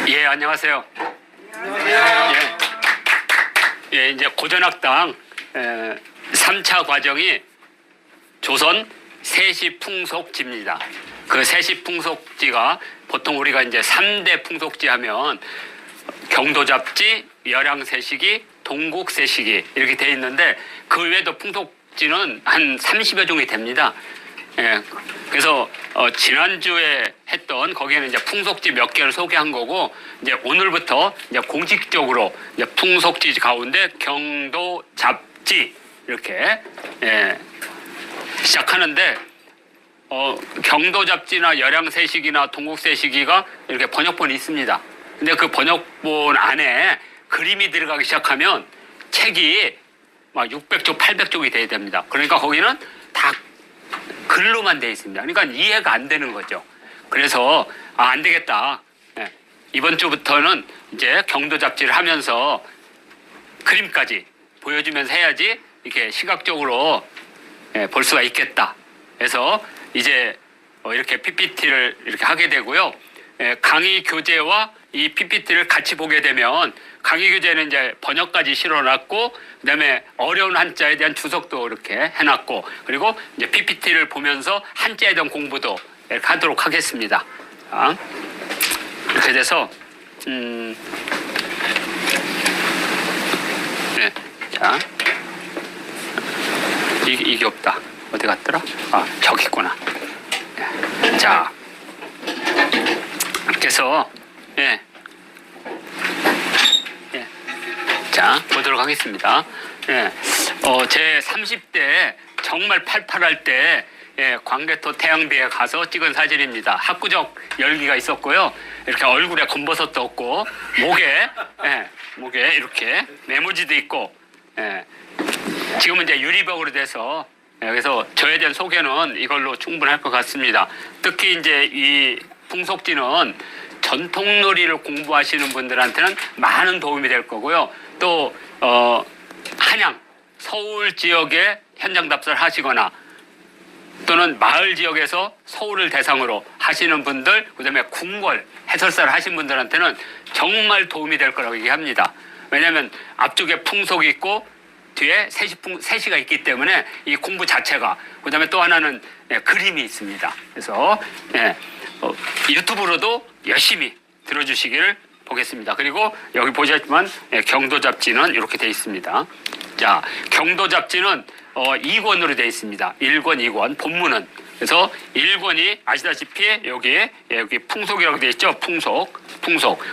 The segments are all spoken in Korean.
예, 안녕하세요. 예, 이제 고전학당 3차 과정이 조선 세시풍속지입니다. 그 세시풍속지가 보통 우리가 이제 3대 풍속지 하면 경도잡지, 열양세시기, 동국세시기 이렇게 돼 있는데 그 외에도 풍속지는 한 30여 종이 됩니다. 예, 그래서 지난주에 했던 거기에는 이제 풍속지 몇 개를 소개한 거고 이제 오늘부터 이제 공식적으로 이제 풍속지 가운데 경도잡지 이렇게 시작하는데 경도잡지나 열양세시기나 동국세시기가 이렇게 번역본이 있습니다. 근데 그 번역본 안에 그림이 들어가기 시작하면 책이 막 600쪽, 800쪽이 돼야 됩니다. 그러니까 거기는 다 글로만 돼 있습니다. 그러니까 이해가 안 되는 거죠. 그래서 안 되겠다. 이번 주부터는 이제 경도잡지를 하면서 그림까지 보여주면서 해야지 이렇게 시각적으로 볼 수가 있겠다. 그래서 이제 이렇게 PPT를 이렇게 하게 되고요. 강의 교재와 이 PPT를 같이 보게 되면 강의 교재는 이제 번역까지 실어놨고 그다음에 어려운 한자에 대한 주석도 이렇게 해놨고 그리고 이제 PPT를 보면서 한자에 대한 공부도 이렇게 하도록 하겠습니다. 자, 이렇게 돼서 자 이게 없다. 어디 갔더라? 저기 있구나. 자, 그래서 자, 보도록 하겠습니다. 제 30대 정말 팔팔할 때 광개토 태양비에 가서 찍은 사진입니다. 학구적 열기가 있었고요. 이렇게 얼굴에 검버섯도 없고 목에 이렇게 메모지도 있고 지금은 이제 유리벽으로 돼서 그래서 저에 대한 소개는 이걸로 충분할 것 같습니다. 특히 이제 이 풍속지는 전통놀이를 공부하시는 분들한테는 많은 도움이 될 거고요. 또 한양, 서울 지역에 현장 답사를 하시거나 또는 마을 지역에서 서울을 대상으로 하시는 분들, 그다음에 궁궐 해설사를 하신 분들한테는 정말 도움이 될 거라고 얘기합니다. 왜냐하면 앞쪽에 풍속이 있고 뒤에 세시가 있기 때문에 이 공부 자체가 그다음에 또 하나는 그림이 있습니다. 그래서 유튜브로도 열심히 들어주시기를 보겠습니다. 그리고 여기 보셨지만 경도잡지는 이렇게 되어 있습니다. 자, 경도잡지는 2권으로 되어 있습니다. 1권, 2권 본문은 그래서 1권이 아시다시피 여기 풍속이라고 되어 있죠. 풍속.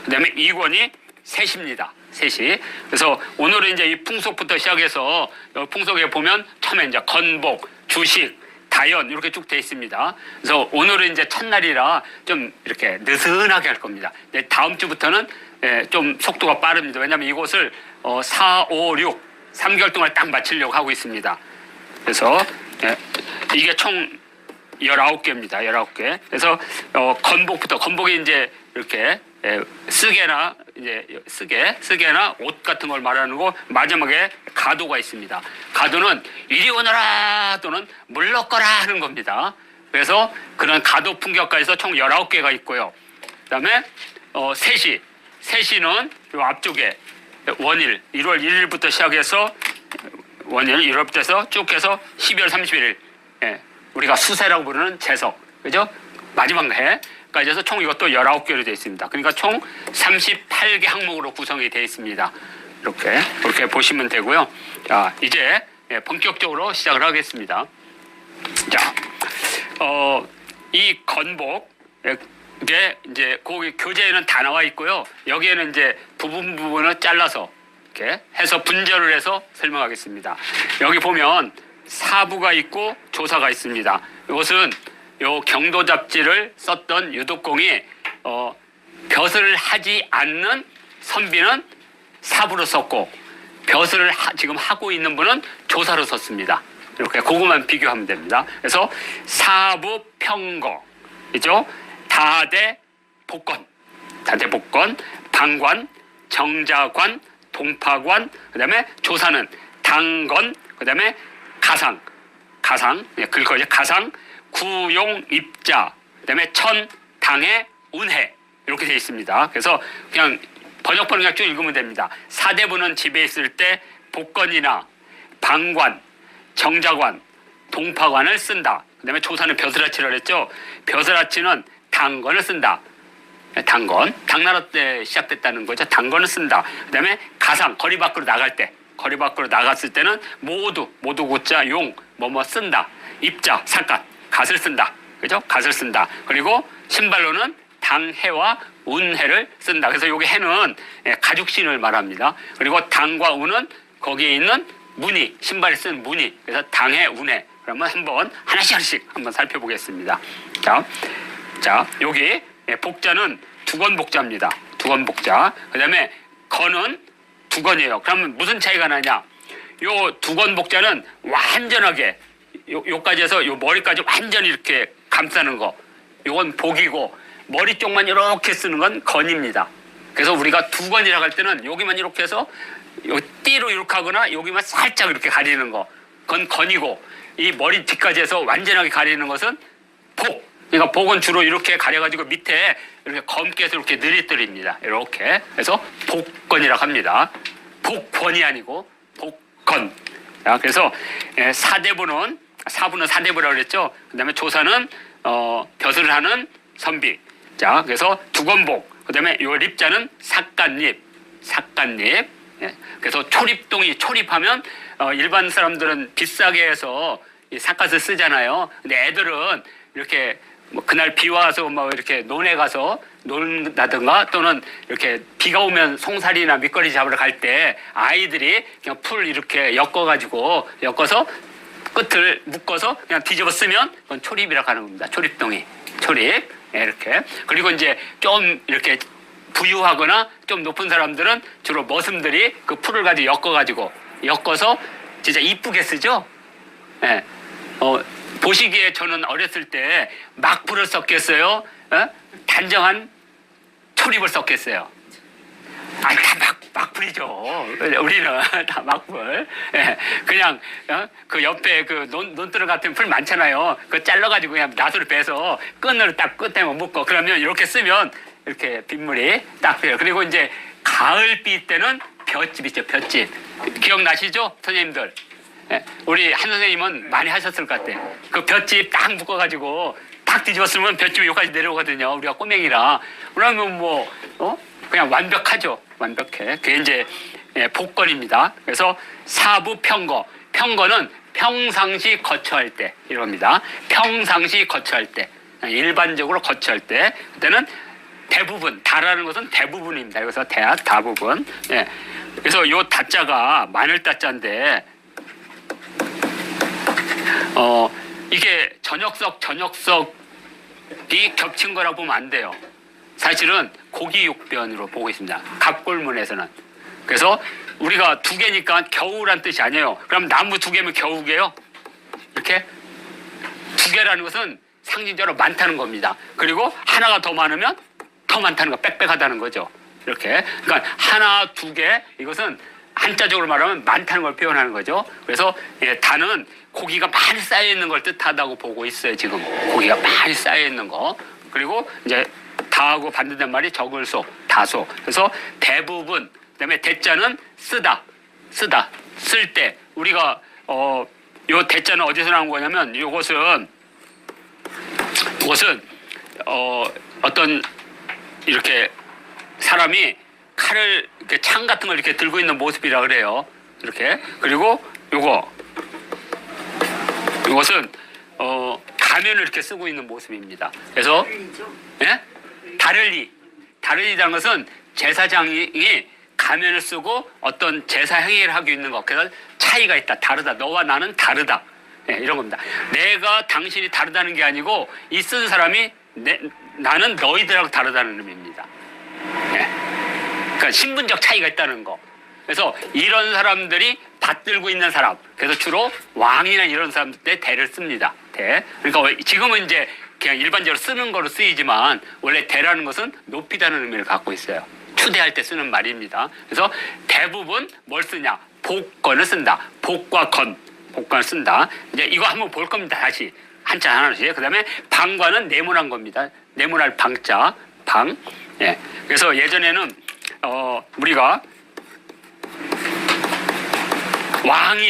그다음에 2권이 세시입니다. 세시. 그래서 오늘은 이제 이 풍속부터 시작해서 풍속에 보면 처음에 이제 건복, 주식, 다연 이렇게 쭉 돼 있습니다. 그래서 오늘은 이제 첫날이라 좀 이렇게 느슨하게 할 겁니다. 다음 주부터는 좀 속도가 빠릅니다. 왜냐하면 이곳을 4, 5, 6, 3개월 동안 딱 마치려고 하고 있습니다. 그래서 이게 총 19개입니다. 19개. 그래서 건복이 이제 이렇게 쓰개나 옷 같은 걸 말하는 거 마지막에 가도가 있습니다. 가도는 이리 오너라 또는 물러거라 하는 겁니다. 그래서 그런 가도 풍격가에서 총 19개가 있고요. 그다음에 세시는 이 앞쪽에 원일 1월 1일부터 시작해서 원일 1월부터 해서 쭉 해서 12월 31일 우리가 수세라고 부르는 제석 그죠? 마지막 해까지 해서 총 이것도 19개로 되어 있습니다. 그러니까 총 38개 항목으로 구성이 되어 있습니다. 이렇게 보시면 되고요. 자, 이제 본격적으로 시작을 하겠습니다. 자, 이 건복 이제 거기 교재에는 다 나와 있고요. 여기에는 이제 부분을 잘라서 이렇게 해서 분절을 해서 설명하겠습니다. 여기 보면 사부가 있고 조사가 있습니다. 이것은 요 경도잡지를 썼던 유독공이 벼슬을 하지 않는 선비는 사부로 썼고 벼슬을 지금 하고 있는 분은 조사로 썼습니다. 이렇게 그것만 비교하면 됩니다. 그래서 사부 평거 그죠? 다대복권, 방관, 정자관, 동파관, 그다음에 조사는 당건, 그다음에 가상, 글거지 가상, 구용 입자, 그다음에 천, 당해, 운해 이렇게 돼 있습니다. 그래서 그냥 번역본을 그냥 쭉 읽으면 됩니다. 사대부는 집에 있을 때 복권이나 방관, 정자관, 동파관을 쓴다. 그 다음에 조사는 벼슬아치를 했죠. 벼슬아치는 당건을 쓴다. 당건, 당나라 때 시작됐다는 거죠. 당건을 쓴다. 그 다음에 가상, 거리 밖으로 나갈 때, 거리 밖으로 나갔을 때는 모두 고자, 용, 뭐뭐 쓴다. 입자, 삿갓, 갓을 쓴다. 그죠? 갓을 쓴다. 그리고 신발로는 당해와 운해를 쓴다. 그래서 여기 해는 가죽신을 말합니다. 그리고 당과 운은 거기에 있는 무늬, 신발에 쓴 무늬. 그래서 당해, 운해. 그러면 하나씩 한번 살펴보겠습니다. 자, 여기 복자는 두건 복자입니다. 두건 복자. 그 다음에 건은 두건이에요. 그러면 무슨 차이가 나냐? 요 두건 복자는 완전하게 요까지 해서 요 머리까지 완전히 이렇게 감싸는 거. 요건 복이고 머리 쪽만 이렇게 쓰는 건 건입니다. 그래서 우리가 두건이라고 할 때는 여기만 이렇게 해서 요 띠로 이렇게 하거나 여기만 살짝 이렇게 가리는 거. 그건 건이고 이 머리 뒤까지 해서 완전하게 가리는 것은 복. 그러니까 복은 주로 이렇게 가려가지고 밑에 이렇게 검게 해서 이렇게 느릿들입니다. 이렇게. 그래서 복건이라고 합니다. 복권이 아니고 복건. 자, 그래서 사부는 사대부라고 그랬죠. 그 다음에 조사는 벼슬을 하는 선비. 자, 그래서 두건복. 그 다음에 요 립자는 삿갓립. 예. 그래서 초립동이 초립하면 일반 사람들은 비싸게 해서 이 삿갓을 쓰잖아요. 근데 애들은 이렇게 뭐 그날 비 와서 뭐 이렇게 논에 가서 놀다든가 또는 이렇게 비가 오면 송사리나 밑거리 잡으러 갈 때 아이들이 그냥 풀 이렇게 엮어서 끝을 묶어서 그냥 뒤집어 쓰면 그건 초립이라고 하는 겁니다. 초립동이. 초립. 이렇게. 그리고 이제 좀 이렇게 부유하거나 좀 높은 사람들은 주로 머슴들이 그 풀을 가지고 엮어서 진짜 이쁘게 쓰죠. 예. 보시기에 저는 어렸을 때 막풀을 썼겠어요? 단정한 초립을 썼겠어요? 아니, 다 막풀이죠. 우리는 다 막풀. 예. 그냥, 그 옆에 그 논두렁 같은 풀 많잖아요. 그거 잘라가지고 그냥 낫으로 빼서 끈으로 딱 끝에만 묶어. 그러면 이렇게 쓰면 이렇게 빗물이 딱 돼요. 그리고 이제 가을비 때는 볏짚 있죠, 볏짚. 기억나시죠? 선생님들. 예, 우리 한 선생님은 많이 하셨을 것 같아요. 그 볏짚 딱 묶어가지고 딱 뒤집었으면 볏짚이 여기까지 내려오거든요. 우리가 꼬맹이라. 그러면 그냥 완벽하죠. 완벽해. 그게 이제 복건입니다. 그래서 사부 평거. 평거는 평상시 거처할 때 이럽니다. 평상시 거처할 때. 일반적으로 거처할 때. 그때는 대부분, 다라는 것은 대부분입니다. 그래서 다부분. 예. 그래서 요 다자가 마늘 다자인데, 이게 전역석이 겹친 거라고 보면 안 돼요. 사실은 고기육변으로 보고 있습니다. 갑골문에서는. 그래서 우리가 두 개니까 겨우란 뜻이 아니에요. 그럼 나무 두 개면 겨우게요? 이렇게? 두 개라는 것은 상징적으로 많다는 겁니다. 그리고 하나가 더 많으면 더 많다는 거, 빽빽하다는 거죠. 이렇게. 그러니까 하나, 두 개, 이것은 한자적으로 말하면 많다는 걸 표현하는 거죠. 그래서 다는 고기가 많이 쌓여있는 걸 뜻하다고 보고 있어요, 지금. 고기가 많이 쌓여있는 거. 그리고 이제 다하고 반대된 말이 적을소, 다소. 그래서 대부분, 그 다음에 대자는 쓰다. 쓸 때. 우리가, 요 대자는 어디서 나온 거냐면, 이것은 어떤 이렇게 사람이 칼을, 이렇게 창 같은 걸 이렇게 들고 있는 모습이라 그래요. 이렇게. 그리고 이것은 가면을 이렇게 쓰고 있는 모습입니다. 그래서 예? 다를리라는 것은 제사장이 가면을 쓰고 어떤 제사 행위를 하고 있는 것. 그래서 차이가 있다, 다르다. 너와 나는 다르다. 예, 이런 겁니다. 내가 당신이 다르다는 게 아니고 이 쓴 사람이 나는 너희들하고 다르다는 의미입니다. 예. 그러니까 신분적 차이가 있다는 거. 그래서 이런 사람들이 받들고 있는 사람. 그래서 주로 왕이나 이런 사람들 때 대를 씁니다. 대. 그러니까 지금은 이제 그냥 일반적으로 쓰는 거로 쓰이지만 원래 대라는 것은 높이다는 의미를 갖고 있어요. 추대할 때 쓰는 말입니다. 그래서 대부분 뭘 쓰냐? 복건을 쓴다. 복과 복건을 쓴다. 이제 이거 한번 볼 겁니다. 다시 한자 하나씩. 그 다음에 방과는 네모난 겁니다. 네모날 방자, 방. 예. 그래서 예전에는 우리가 왕이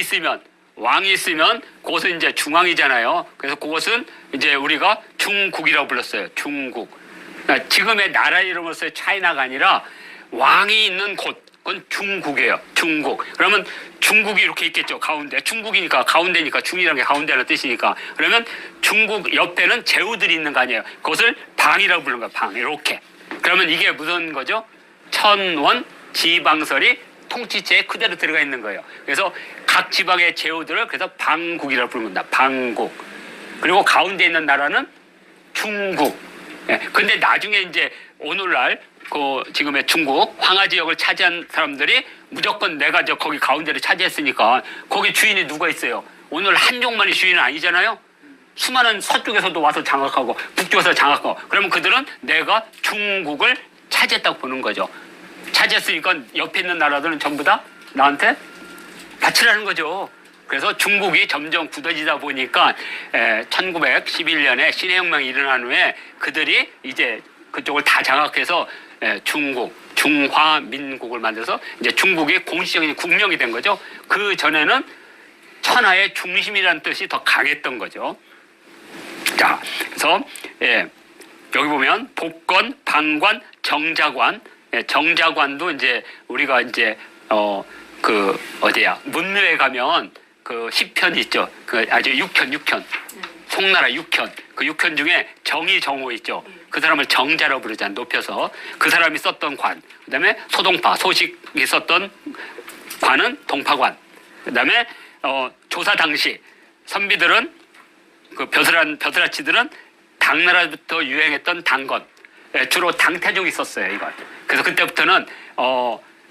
있으면 그것은 이제 중앙이잖아요. 그래서 그것은 이제 우리가 중국이라고 불렀어요. 중국. 그러니까 지금의 나라 이름으로서의 차이나가 아니라 왕이 있는 곳, 그건 중국이에요. 중국. 그러면 중국이 이렇게 있겠죠. 가운데. 중국이니까 가운데니까 중이라는 게 가운데라는 뜻이니까. 그러면 중국 옆에는 제후들이 있는 거 아니에요. 그것을 방이라고 부르는 거예요. 방. 이렇게. 그러면 이게 무슨 거죠? 천원 지방설이 통치체에 그대로 들어가 있는 거예요. 그래서 각 지방의 제후들을 그래서 방국이라고 부르는 겁니다. 방국. 그리고 가운데 있는 나라는 중국. 예. 근데 나중에 이제 오늘날 그 지금의 중국 황하 지역을 차지한 사람들이 무조건 내가 거기 가운데를 차지했으니까 거기 주인이 누가 있어요? 오늘 한족만이 주인은 아니잖아요. 수많은 서쪽에서도 와서 장악하고 북쪽에서 장악하고 그러면 그들은 내가 중국을 차지했다고 보는 거죠. 차지했으니까 옆에 있는 나라들은 전부 다 나한테 바치라는 거죠. 그래서 중국이 점점 굳어지다 보니까 1911년에 신해혁명이 일어난 후에 그들이 이제 그쪽을 다 장악해서 중국, 중화민국을 만들어서 이제 중국이 공식적인 국명이 된 거죠. 그 전에는 천하의 중심이라는 뜻이 더 강했던 거죠. 자, 그래서 여기 보면 복건, 방관, 정자관, 정자관도 이제 우리가 이제 그 어디야 문묘에 가면 그 시편 있죠. 그 아주 육현 송나라 육현 그 육현 중에 정의 정호 있죠. 그 사람을 정자라고 부르잖아요. 높여서 그 사람이 썼던 관. 그다음에 소동파 소식이 썼던 관은 동파관. 그다음에 조사 당시 선비들은 그 벼슬아치들은 당나라부터 유행했던 당건 주로 당태종이 썼어요. 이걸. 그래서 그때부터는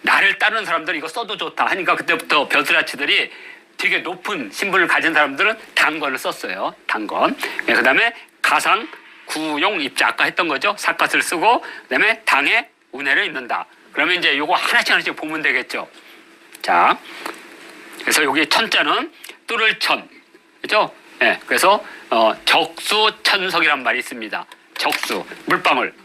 나를 따르는 사람들은 이거 써도 좋다 하니까 그때부터 벼슬아치들이 되게 높은 신분을 가진 사람들은 당건을 썼어요. 당건. 그 다음에 가상, 구용, 입자 아까 했던 거죠. 삿갓을 쓰고 그 다음에 당에 운해를 입는다. 그러면 이제 요거 하나씩 보면 되겠죠. 자, 그래서 여기 천자는 뚫을 천, 그죠? 예, 그래서 적수천석이란 말이 있습니다. 적수, 물방울은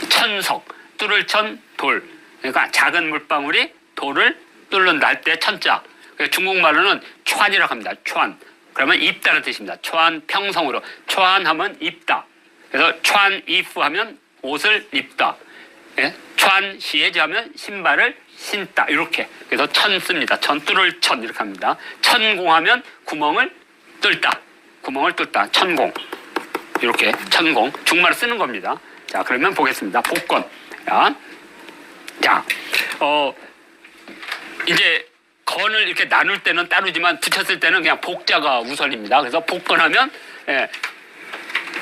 천석, 뚫을 천, 돌. 그러니까 작은 물방울이 돌을 뚫는다 할 때 천자. 중국말로는 촨이라고 합니다. 촨. 그러면 입다는 뜻입니다. 촨 평성으로. 촨하면 입다. 그래서 촨 이프 하면 옷을 입다. 예? 촨 시에지 하면 신발을 신다. 이렇게. 그래서 천 씁니다. 천 뚫을 천 이렇게 합니다. 천공하면 구멍을 뚫다. 천공. 이렇게 천공. 중말을 쓰는 겁니다. 자, 그러면 보겠습니다. 복권. 자, 이제 건을 이렇게 나눌 때는 따르지만 붙였을 때는 그냥 복자가 우선입니다. 그래서 복건하면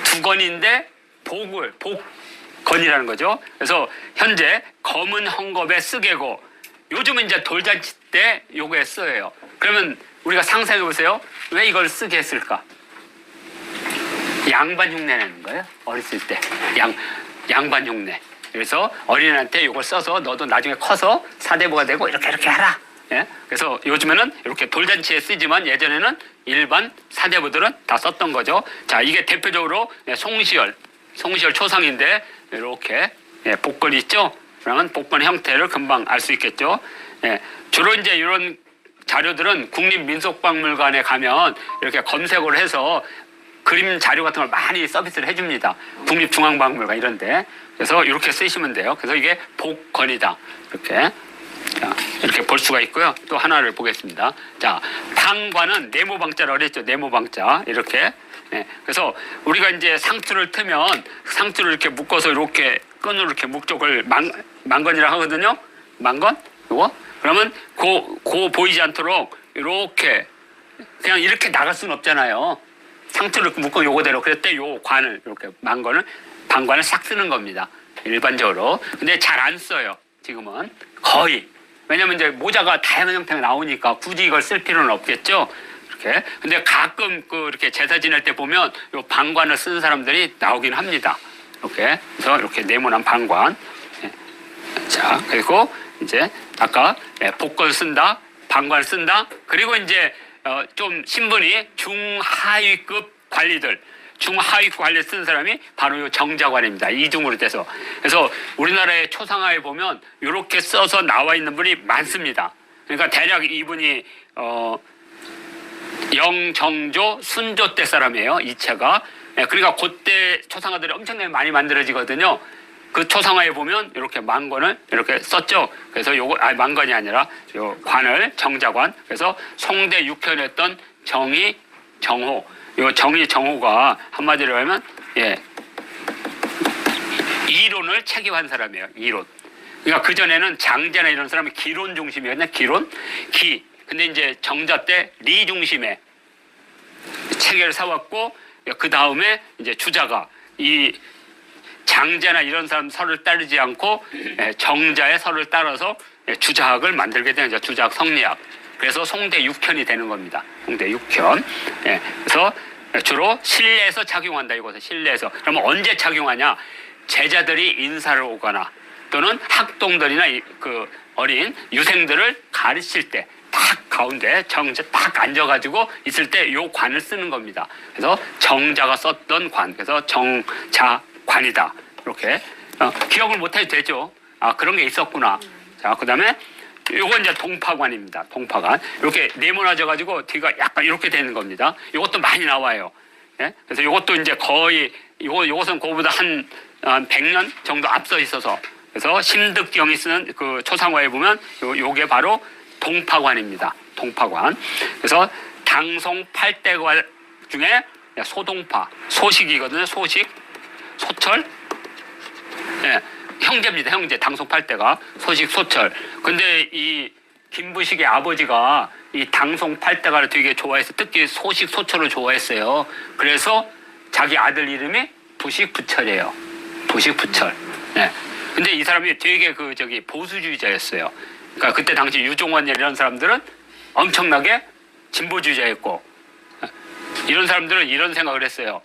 두 건인데 복건이라는 거죠. 그래서 현재 검은 헝겊에 쓰개고 요즘은 이제 돌잔치 때 요거에 써요. 그러면 우리가 상상해 보세요. 왜 이걸 쓰게 했을까? 양반 흉내 내는 거예요. 어렸을 때 양반 흉내. 그래서 어린애한테 이걸 써서 너도 나중에 커서 사대부가 되고 이렇게 하라. 예? 그래서 요즘에는 이렇게 돌잔치에 쓰지만 예전에는 일반 사대부들은 다 썼던 거죠. 자, 이게 대표적으로 송시열 초상인데 이렇게 복권 있죠. 그러면 복권 형태를 금방 알 수 있겠죠. 주로 이제 이런 자료들은 국립민속박물관에 가면 이렇게 검색을 해서 그림 자료 같은 걸 많이 서비스를 해줍니다. 국립중앙박물관 이런데. 그래서 이렇게 쓰시면 돼요. 그래서 이게 복건이다. 이렇게 볼 수가 있고요. 또 하나를 보겠습니다. 자, 방관은 네모방자라고 그랬죠. 네모방자. 이렇게. 그래서 우리가 이제 상투를 트면 상투를 이렇게 묶어서 이렇게 끈으로 이렇게 목적을 망건이라고 하거든요. 망건? 이거? 그러면 고 보이지 않도록 이렇게 그냥 이렇게 나갈 수는 없잖아요. 상투를 묶어 요거대로. 그럴 때 요 관을 이렇게 방관을 싹 쓰는 겁니다. 일반적으로. 근데 잘 안 써요. 지금은. 거의. 왜냐면 이제 모자가 다양한 형태가 나오니까 굳이 이걸 쓸 필요는 없겠죠. 이렇게. 근데 가끔 이렇게 제사 지낼 때 보면 요 방관을 쓰는 사람들이 나오긴 합니다. 이렇게. 그래서 이렇게 네모난 방관. 자, 그리고 이제 아까 복권 쓴다, 방관 쓴다. 그리고 이제 좀 신분이 중하위급 관리들. 중하위 관리에 쓴 사람이 바로 이 정자관입니다. 이중으로 돼서. 그래서 우리나라의 초상화에 보면 이렇게 써서 나와 있는 분이 많습니다. 그러니까 대략 이분이 영정조 순조 때 사람이에요. 이체가. 그러니까 그때 초상화들이 엄청나게 많이 만들어지거든요. 그 초상화에 보면 이렇게 만관을 이렇게 썼죠. 그래서 요거 만관이 아니라 요 관을 정자관. 그래서 송대 육현했던 정의 정호. 요 정의 정호가 한마디로 하면 이론을 체계한 사람이에요. 이론. 그러니까 그 전에는 장제나 이런 사람이 기론 중심이었나? 기론, 기. 근데 이제 정자 때 리 중심의 체계를 세웠고 그 다음에 이제 주자가 이 장제나 이런 사람 설을 따르지 않고 정자의 설을 따라서 주자학을 만들게 되는 주자학 성리학. 그래서 송대 육현이 되는 겁니다. 송대 육현. 그래서 주로 실내에서 작용한다 이것은 실내에서. 그러면 언제 작용하냐? 제자들이 인사를 오거나 또는 학동들이나 그 어린 유생들을 가르칠 때 딱 가운데 정자 딱 앉아가지고 있을 때 요 관을 쓰는 겁니다. 그래서 정자가 썼던 관. 그래서 정자관이다. 이렇게 기억을 못해도 되죠. 아 그런 게 있었구나. 자 그다음에 요건 이제 동파관입니다. 동파관. 이렇게 네모나져가지고 뒤가 약간 이렇게 되는 겁니다. 이것도 많이 나와요. 예? 그래서 이것도 이제 거의 요것은 그거보다 한 100년 정도 앞서 있어서 그래서 심득경이 쓰는 그 초상화에 보면 요게 바로 동파관입니다. 동파관. 그래서 당송 8대관 중에 소동파, 소식이거든요. 소식, 소철. 형제입니다. 형제. 당송 8대가 소식, 소철. 근데 이 김부식의 아버지가 이 당송 8대가를 되게 좋아해서 특히 소식, 소철을 좋아했어요. 그래서 자기 아들 이름이 부식, 부철이에요. 부식, 부철. 근데 이 사람이 되게 보수주의자였어요. 그러니까 그때 당시 유종원 이런 사람들은 엄청나게 진보주의자였고 이런 사람들은 이런 생각을 했어요.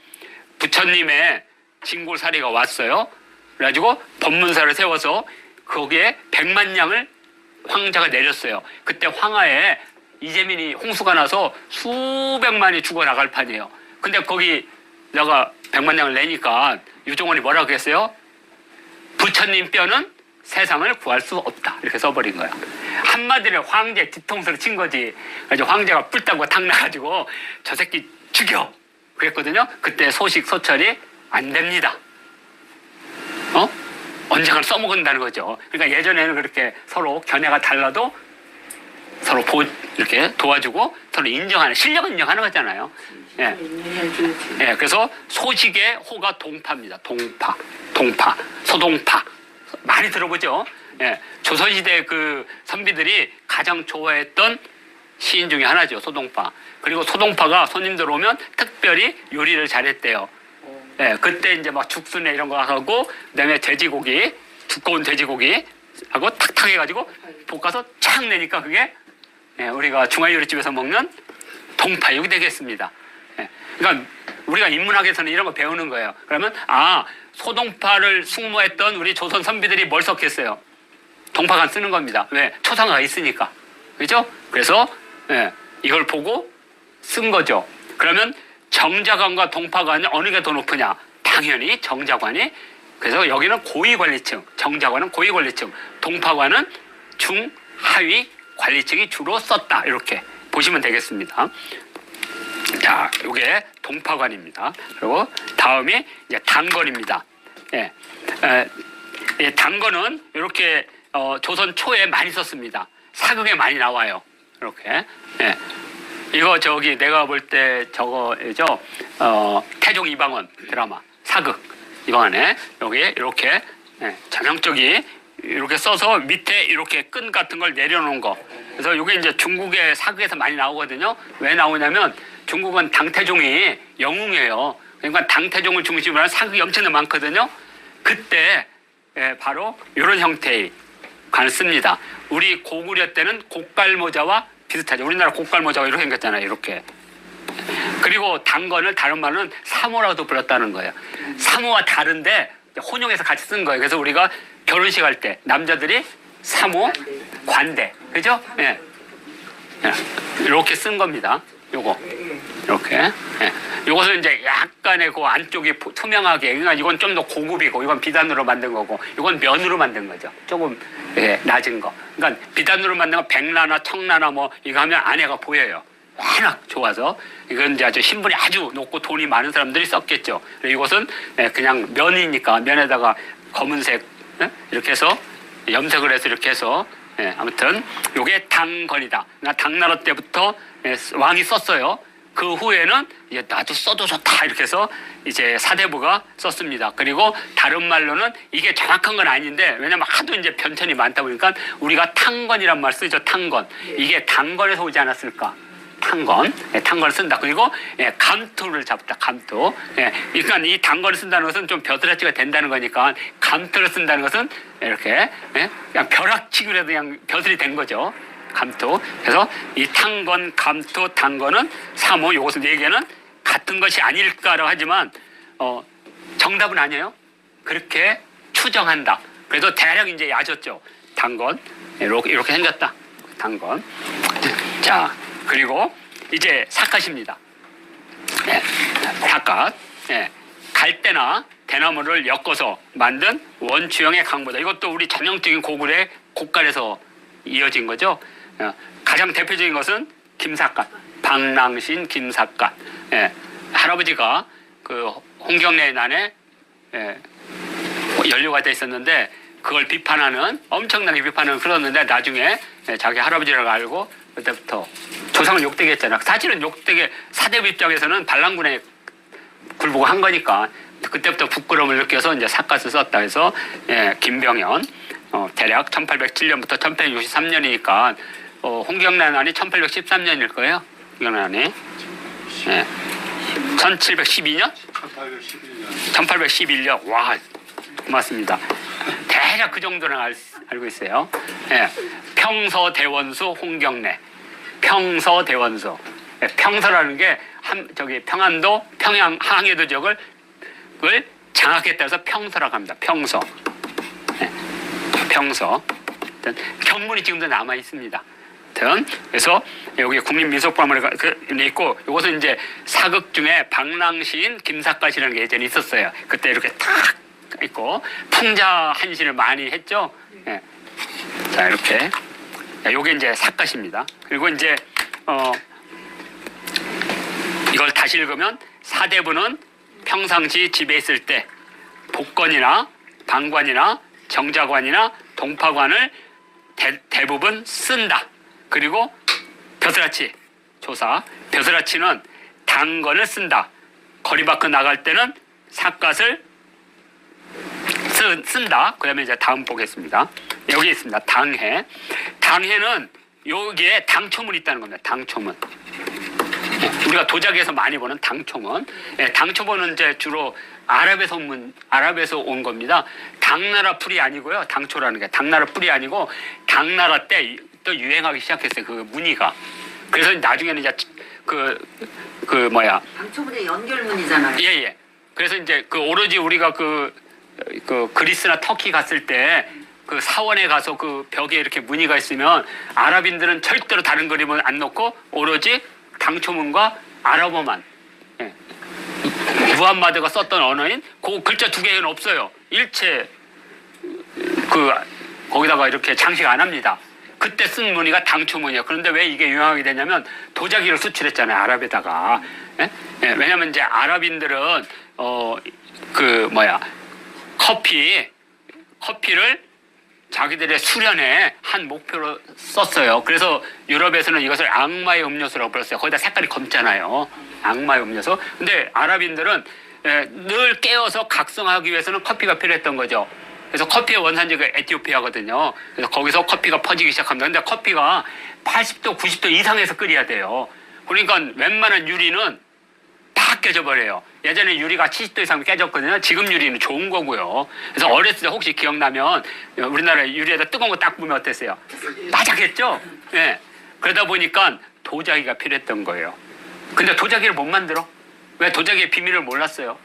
부처님의 진골사리가 왔어요. 그래가지고 법문사를 세워서 거기에 100만 양을 황자가 내렸어요. 그때 황하에 이재민이 홍수가 나서 수백만이 죽어나갈 판이에요. 근데 거기 내가 100만 양을 내니까 유종원이 뭐라고 했어요? 부처님 뼈는 세상을 구할 수 없다. 이렇게 써버린 거야. 한마디로 황제 뒤통수를 친 거지. 그래서 황제가 뿔따고 탁 나가지고 저 새끼 죽여! 그랬거든요. 그때 소식 소철이 안 됩니다. 언젠가 써먹는다는 거죠. 그러니까 예전에는 그렇게 서로 견해가 달라도 서로 이렇게 도와주고 서로 인정하는, 실력을 인정하는 거잖아요. 그래서 소식의 호가 동파입니다. 동파, 소동파. 많이 들어보죠. 조선시대 그 선비들이 가장 좋아했던 시인 중에 하나죠. 소동파. 그리고 소동파가 손님들 오면 특별히 요리를 잘했대요. 그때 이제 막 죽순에 이런 거 하고, 그 다음에 돼지고기, 두꺼운 돼지고기 하고 탁탁 해가지고 볶아서 착 내니까 그게 우리가 중화요리집에서 먹는 동파육이 되겠습니다. 그러니까 우리가 인문학에서는 이런 거 배우는 거예요. 그러면 소동파를 숙모했던 우리 조선 선비들이 뭘 썼겠어요? 동파관 쓰는 겁니다. 왜? 초상화가 있으니까. 그죠? 그래서 이걸 보고 쓴 거죠. 그러면 정자관과 동파관이 어느 게 더 높으냐? 당연히 정자관이. 그래서 여기는 고위관리층, 정자관은 고위관리층, 동파관은 중하위 관리층이 주로 썼다. 이렇게 보시면 되겠습니다. 자, 이게 동파관입니다. 그리고 다음이 이제 단건입니다. 단건은 이렇게 조선 초에 많이 썼습니다. 사극에 많이 나와요. 이렇게. 이거 내가 볼 때 저거죠. 태종 이방원 드라마 사극 이방원에 여기 이렇게 전형적이 이렇게 써서 밑에 이렇게 끈 같은 걸 내려놓은 거. 그래서 이게 이제 중국의 사극에서 많이 나오거든요. 왜 나오냐면 중국은 당태종이 영웅이에요. 그러니까 당태종을 중심으로 한 사극이 엄청나게 많거든요. 그때 바로 이런 형태의 관을 씁니다. 우리 고구려 때는 곡갈모자와 비슷하죠. 우리나라 곡갈모자가 이렇게 생겼잖아요. 이렇게. 그리고 단건을 다른 말로는 사모라고도 불렀다는 거예요. 사모와 다른데 혼용해서 같이 쓴 거예요. 그래서 우리가 결혼식 할 때 남자들이 사모, 관대. 그죠? 이렇게 쓴 겁니다. 요거. 이렇게. 이것은 이제 약간의 그 안쪽이 투명하게, 그러니까 이건 좀 더 고급이고, 이건 비단으로 만든 거고, 이건 면으로 만든 거죠. 조금 낮은 거. 그러니까 비단으로 만든 거 백나나 청나나 뭐 이거 하면 안에가 보여요. 워낙 좋아서 이건 이제 아주 신분이 아주 높고 돈이 많은 사람들이 썼겠죠. 이것은 그냥 면이니까 면에다가 검은색 이렇게 해서 염색을 해서 이렇게 해서 아무튼 이게 당건이다. 그러니까 당나라 때부터 왕이 썼어요. 그 후에는 이제 나도 써도 좋다 이렇게 해서 이제 사대부가 썼습니다. 그리고 다른 말로는 이게 정확한 건 아닌데 왜냐면 하도 이제 변천이 많다 보니까 우리가 탕건이란 말 쓰죠. 탕건. 이게 당건에서 오지 않았을까? 탕건, 탕건을 쓴다. 그리고 감투를 잡다. 감투. 그러니까 이 당건을 쓴다는 것은 좀 벼슬아치가 된다는 거니까 감투를 쓴다는 것은 이렇게 그냥 벼락치기로 해도 그냥 벼슬이 된 거죠. 감투. 그래서 이 탕건, 감투, 당건은 사무 요것은 네 개는 같은 것이 아닐까라고 하지만 정답은 아니에요. 그렇게 추정한다. 그래서 대략 이제 야졌죠. 당건 이렇게 생겼다. 당건. 자 그리고 이제 삿갓입니다. 삿갓. 갈대나 대나무를 엮어서 만든 원추형의 강보다. 이것도 우리 전형적인 고구려의 곡갈에서 이어진 거죠. 가장 대표적인 것은 김삿갓, 방랑신 김삿갓. 할아버지가 그 홍경래 난에 연루가 돼 있었는데 그걸 비판하는 엄청나게 비판을 끌었는데 나중에 자기 할아버지라고 알고 그때부터 조상을 욕되게 했잖아. 사실은 욕되게 사대부 입장에서는 반란군에 굴보고 한 거니까 그때부터 부끄러움을 느껴서 이제 삿갓을 썼다 해서 김병현 대략 1807년부터 1863년이니까 홍경란안이 1813년일 거예요. 홍경란안이 1712년? 1811년. 와, 고맙습니다. 대략 그 정도는 알고 있어요. 평서대원수 홍경래. 평서대원수. 평서라는 게 저기 평안도 평양 항해도 지역을 장악했다 해서 평서라고 합니다. 평서. 평서. 경문이 지금도 남아 있습니다. 그래서 여기 국립민속박물관에 있고 이것은 이제 사극 중에 방랑시인 김삿갓이라는 게 예전에 있었어요. 그때 이렇게 탁 있고 풍자 한시를 많이 했죠. 자 이렇게 요게 이제 삿갓입니다. 그리고 이제 이걸 다시 읽으면 사대부는 평상시 집에 있을 때 복권이나 방관이나 정자관이나 동파관을 대부분 쓴다. 그리고 벼슬아치 조사. 벼슬아치는 당건을 쓴다. 거리 밖으로 나갈 때는 삿갓을 쓴다. 그 다음에 이제 다음 보겠습니다. 여기 있습니다. 당해. 당해는 여기에 당초문이 있다는 겁니다. 당초문. 우리가 도자기에서 많이 보는 당초문. 당초문은 이제 주로 아랍에서 온 겁니다. 당나라 풀이 아니고요. 당초라는 게 당나라 풀이 아니고 당나라 때 또 유행하기 시작했어요. 그 무늬가. 그래서 나중에는 이제 당초문의 연결문이잖아요. 예. 그래서 이제 그 오로지 우리가 그 그리스나 터키 갔을 때 그 사원에 가서 그 벽에 이렇게 무늬가 있으면 아랍인들은 절대로 다른 그림을 안 넣고 오로지 당초문과 아랍어만. 무함마드가 썼던 언어인 그 글자 두 개는 없어요. 일체 거기다가 이렇게 장식 안 합니다. 그때 쓴 무늬가 당초문이에요. 그런데 왜 이게 유행하게 되냐면 도자기를 수출했잖아요. 아랍에다가. 왜냐면 이제 아랍인들은 커피를 자기들의 수련에 한 목표로 썼어요. 그래서 유럽에서는 이것을 악마의 음료수라고 불렀어요. 거기다 색깔이 검잖아요. 악마의 음료수. 근데 아랍인들은 늘 깨어서 각성하기 위해서는 커피가 필요했던 거죠. 그래서 커피의 원산지가 에티오피아거든요. 그래서 거기서 커피가 퍼지기 시작합니다. 근데 커피가 80도, 90도 이상에서 끓여야 돼요. 그러니까 웬만한 유리는 다 깨져버려요. 예전에 유리가 70도 이상 깨졌거든요. 지금 유리는 좋은 거고요. 그래서 어렸을 때 혹시 기억나면 우리나라 유리에다 뜨거운 거 딱 보면 어땠어요? 바삭했죠? 그러다 보니까 도자기가 필요했던 거예요. 근데 도자기를 못 만들어. 왜? 도자기의 비밀을 몰랐어요.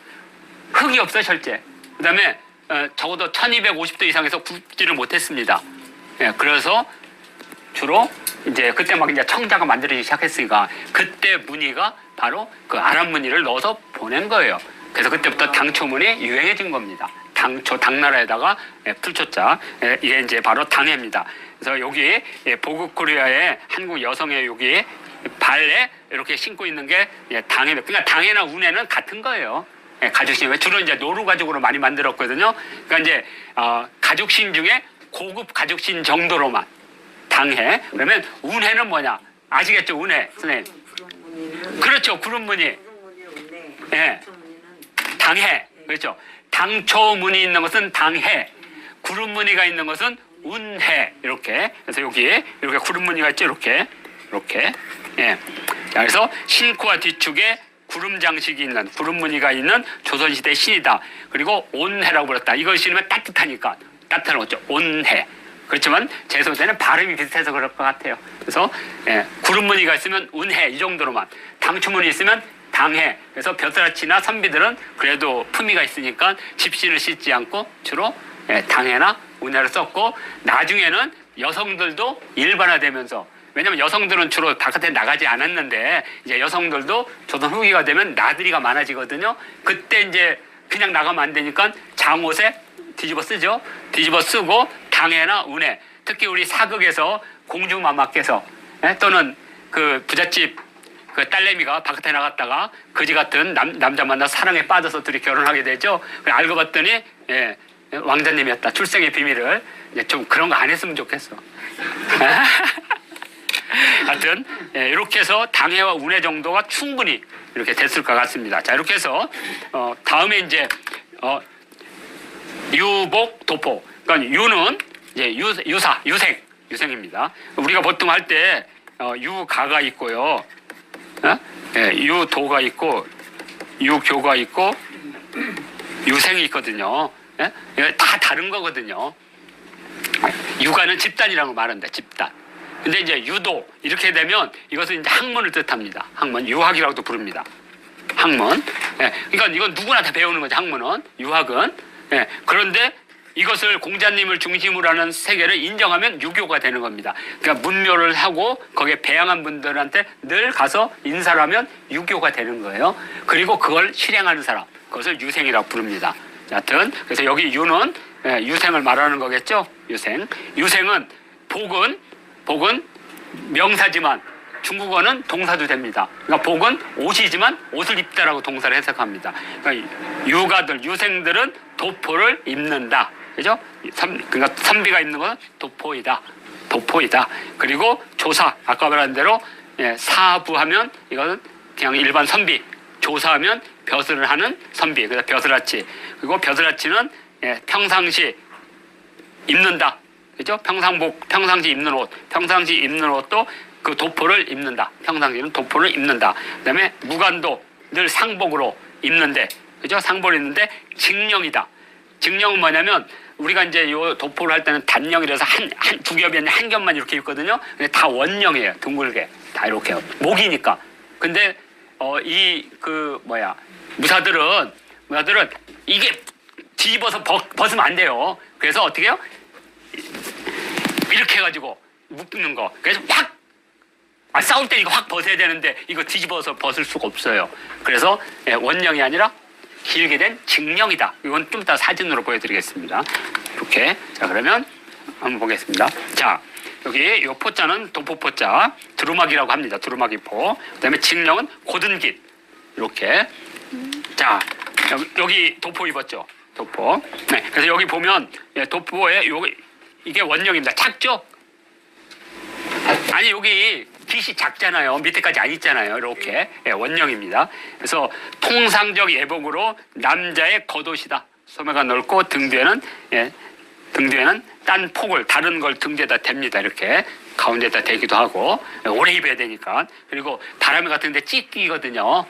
흙이 없어요, 철제. 그 다음에 적어도 1250도 이상에서 굽지를 못했습니다. 그래서 주로 이제 그때 막 이제 청자가 만들어지기 시작했으니까 그때 무늬가 바로 그 아랍 무늬를 넣어서 보낸 거예요. 그래서 그때부터 당초무늬 유행해진 겁니다. 당초 당나라에다가 풀초자 이게 이제 바로 당해입니다. 그래서 여기 보국 코리아의 한국 여성의 여기 발에 이렇게 신고 있는 게 당해. 그러니까 당해나 운해는 같은 거예요. 가죽신 주로 이제 노루 가죽으로 많이 만들었거든요. 그러니까 이제 가죽신 중에 고급 가죽신 정도로만 당해. 그러면 운해는 뭐냐? 아시겠죠? 운해 선생님. 그렇죠. 구름 무늬. 예. 당해. 그렇죠. 당초 무늬 있는 것은 당해. 구름 무늬가 있는 것은 운해. 이렇게. 그래서 여기 이렇게 구름 무늬가 있죠. 이렇게. 예. 자, 그래서 신코와 뒤축에 구름 장식이 있는 구름 무늬가 있는 조선시대 신이다. 그리고 온해라고 불렀다. 이걸 신으면 따뜻하니까 따뜻한 거죠. 온해. 그렇지만 제 손에는 발음이 비슷해서 그럴 것 같아요. 그래서 구름 무늬가 있으면 운해 이 정도로만. 당초 무늬 있으면 당해. 그래서 벼슬아치나 선비들은 그래도 품위가 있으니까 집신을 씻지 않고 주로 당해나 운해를 썼고 나중에는 여성들도 일반화되면서 왜냐면 여성들은 주로 바깥에 나가지 않았는데 이제 여성들도 조선 후기가 되면 나들이가 많아지거든요. 그때 이제 그냥 나가면 안 되니까 장옷에 뒤집어 쓰죠. 뒤집어 쓰고 당해나 운해 특히 우리 사극에서 공주마마께서 또는 그 부잣집 그 딸내미가 바깥에 나갔다가 거지 같은 남자 만나서 사랑에 빠져서 둘이 결혼하게 되죠. 알고 봤더니 왕자님이었다. 출생의 비밀을 이제 좀 그런 거 안 했으면 좋겠어. 하여튼 이렇게 해서 당해와 운해 정도가 충분히 이렇게 됐을 것 같습니다. 자 이렇게 해서 다음에 이제 유복 도포. 그러니까 유는 이제 유생입니다. 우리가 보통 할 때 유가가 있고요, 유도가 있고 유교가 있고 유생이 있거든요. 이거 다 다른 거거든요. 유가는 집단이라고 말한다. 집단. 근데 이제 유도 이렇게 되면 이것은 이제 학문을 뜻합니다. 학문, 유학이라고도 부릅니다. 학문. 그러니까 이건 누구나 다 배우는 거죠. 학문은, 유학은. 그런데 이것을 공자님을 중심으로 하는 세계를 인정하면 유교가 되는 겁니다. 그러니까 문묘를 하고 거기에 배양한 분들한테 늘 가서 인사를 하면 유교가 되는 거예요. 그리고 그걸 실행하는 사람, 그것을 유생이라고 부릅니다. 하여튼 그래서 여기 유는 유생을 말하는 거겠죠. 유생. 유생은 복은 명사지만 중국어는 동사도 됩니다. 그러니까 복은 옷이지만 옷을 입다라고 동사를 해석합니다. 그러니까 유가들, 유생들은 도포를 입는다. 그죠? 그러니까 선비가 입는 건 도포이다. 그리고 조사, 아까 말한 대로 사부하면 이거는 그냥 일반 선비, 조사하면 벼슬을 하는 선비, 그래서 벼슬아치. 그리고 벼슬아치는 평상시 입는다. 그죠? 평상시 입는 옷. 평상시 입는 옷도 그 도포를 입는다. 평상시는 도포를 입는다. 그 다음에 무관도 늘 상복으로 입는데, 그죠? 상복을 입는데 직령이다. 직령은 뭐냐면 우리가 이제 요 도포를 할 때는 단령이라서 두 겹이 아니라 한 겹만 이렇게 입거든요. 근데 다 원령이에요. 둥글게. 다 이렇게. 목이니까. 근데 무사들은 이게 뒤집어서 벗으면 안 돼요. 그래서 어떻게 해요? 이렇게 해가지고 묶는 거. 그래서 싸울 때 이거 확 벗어야 되는데 이거 뒤집어서 벗을 수가 없어요. 그래서 원령이 아니라 길게 된 직령이다. 이건 좀 이따 사진으로 보여드리겠습니다. 이렇게. 자, 그러면 한번 보겠습니다. 자, 여기 요 포자는 도포포자, 두루마기라고 합니다. 두루마기 포. 그 다음에 직령은 고든깃. 이렇게. 자, 여기 도포 입었죠. 도포. 네. 그래서 여기 보면 도포에 이게 원령입니다. 작죠? 아니 여기 깃이 작잖아요. 밑에까지 안 있잖아요. 이렇게 원령입니다. 그래서 통상적 예복으로 남자의 겉옷이다. 소매가 넓고 등 뒤에는 딴 폭을 다른 걸 등 뒤에다 댑니다. 이렇게 가운데다 대기도 하고 오래 입어야 되니까. 그리고 바람이 같은데 찢기거든요.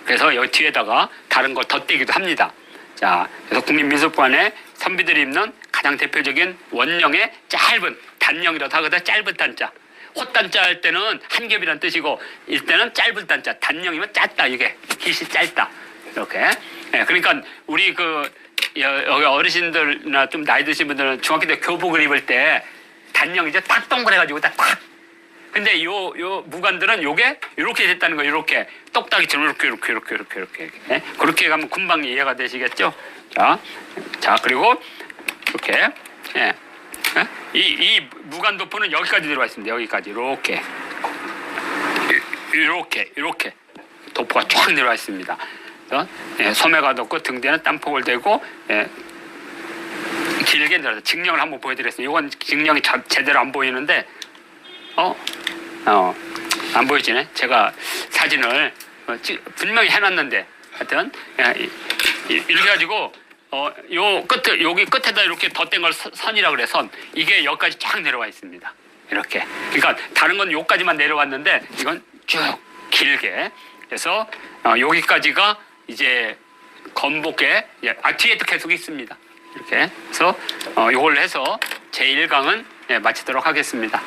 그래서 여기 뒤에다가 다른 걸 덧대기도 합니다. 자, 그래서 국립미술관에 선비들이 입는 가장 대표적인 원령의 짧은 단령이라고 하거든. 짧은 단자. 헛단자 할 때는 한 겹이란 뜻이고 이때는 짧은 단자. 단령이면 짧다. 이게 깃이 짧다. 이렇게. 그러니까 우리 여기 어르신들이나 좀 나이 드신 분들은 중학교 때 교복을 입을 때 단령이죠. 딱 동그래가지고 딱 근데 요 무관들은 요게 이렇게 됐다는 거, 이렇게 똑딱이처럼 이렇게 예? 그렇게 가면 금방 이해가 되시겠죠? 자 그리고 이렇게 예. 예? 이 무관 도포는 여기까지 들어와 있습니다. 여기까지 이렇게 도포가 쫙 내려와 있습니다. 그래서 예, 소매가 돋고 등대는 땀폭을 대고 예, 길게 내려서 직령을 한번 보여드렸습니다. 이건 직령이 제대로 안 보이는데 안 보이지네. 제가 사진을 분명히 해놨는데 하여튼 예, 이렇게 가지고 요 끝에 여기 끝에다 이렇게 덧댄 걸 선이라 그래. 선. 이게 여기까지 쫙 내려와 있습니다. 이렇게. 그러니까 다른 건 요까지만 내려왔는데 이건 쭉 길게. 그래서 여기까지가 이제 건복에 뒤에도 계속 있습니다. 이렇게. 그래서 요걸 해서 제1강은 마치도록 하겠습니다.